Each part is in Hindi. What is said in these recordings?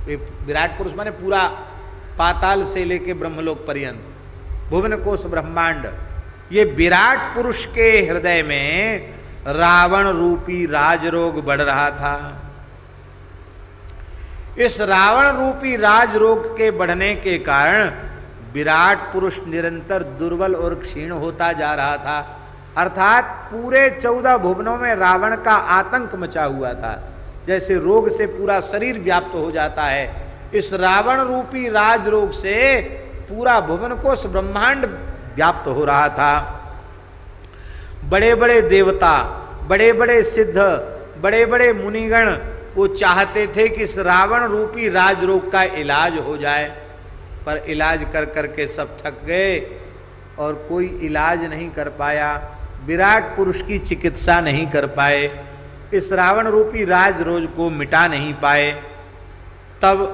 विराट पुरुष माने पूरा पाताल से लेके ब्रह्मलोक पर्यंत, भुवन कोश ब्रह्मांड, ये विराट पुरुष के हृदय में रावण रूपी राजरोग बढ़ रहा था। इस रावण रूपी राजरोग के बढ़ने के कारण विराट पुरुष निरंतर दुर्बल और क्षीण होता जा रहा था। अर्थात पूरे 14 भुवनों में रावण का आतंक मचा हुआ था। जैसे रोग से पूरा शरीर व्याप्त हो जाता है, इस रावण रूपी राजरोग से पूरा भुवन कोश ब्रह्मांड व्याप्त हो रहा था। बड़े बड़े देवता, बड़े बड़े सिद्ध, बड़े बड़े मुनिगण वो चाहते थे कि इस रावण रूपी राजरोग का इलाज हो जाए, पर इलाज कर करके सब थक गए और कोई इलाज नहीं कर पाया, विराट पुरुष की चिकित्सा नहीं कर पाए, इस रावण रूपी राजरोग को मिटा नहीं पाए। तब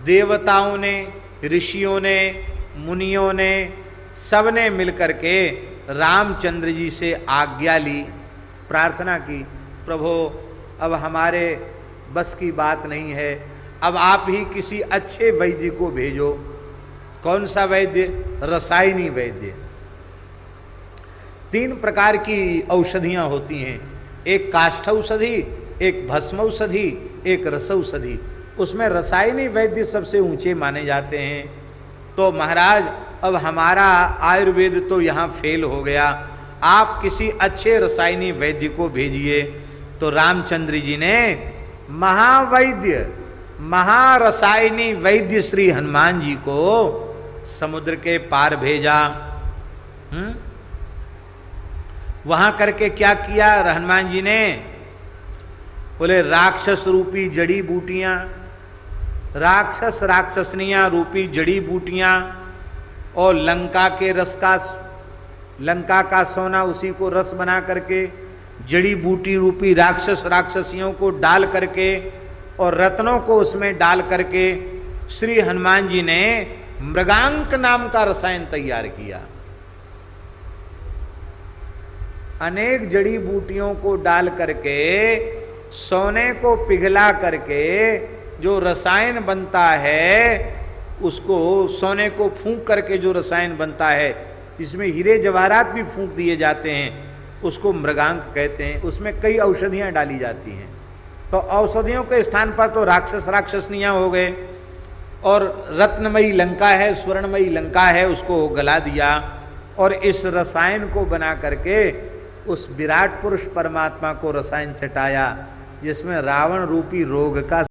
देवताओं ने, ऋषियों ने, मुनियों ने, सबने मिलकर के रामचंद्र जी से आज्ञा ली, प्रार्थना की, प्रभु अब हमारे बस की बात नहीं है, अब आप ही किसी अच्छे वैद्य को भेजो। कौन सा वैद्य? रसायनी वैद्य। 3 प्रकार की औषधियां होती हैं, एक काष्ठ औषधि, एक भस्म औषधि, एक रस औषधि। उसमें रसायनी वैद्य सबसे ऊंचे माने जाते हैं। तो महाराज अब हमारा आयुर्वेद तो यहाँ फेल हो गया, आप किसी अच्छे रसायनी वैद्य को भेजिए। तो रामचंद्र जी ने महावैद्य, महारसायनी वैद्य श्री हनुमान जी को समुद्र के पार भेजा। वहां करके क्या किया हनुमान जी ने? बोले राक्षस रूपी जड़ी बूटियां, राक्षस राक्षसनियां रूपी जड़ी बूटियां और लंका के रस का, लंका का सोना उसी को रस बना करके, जड़ी बूटी रूपी राक्षस राक्षसियों को डाल करके और रत्नों को उसमें डाल करके श्री हनुमान जी ने मृगांक नाम का रसायन तैयार किया। अनेक जड़ी बूटियों को डाल करके, सोने को पिघला करके जो रसायन बनता है, उसको सोने को फूंक करके जो रसायन बनता है, इसमें हीरे जवाहरात भी फूंक दिए जाते हैं, उसको मृगांक कहते हैं। उसमें कई औषधियां डाली जाती हैं। तो औषधियों के स्थान पर तो राक्षस राक्षसनियां हो गए, और रत्नमयी लंका है, स्वर्णमयी लंका है, उसको गला दिया और इस रसायन को बना करके उस विराट पुरुष परमात्मा को रसायन चटाया, जिसमें रावण रूपी रोग का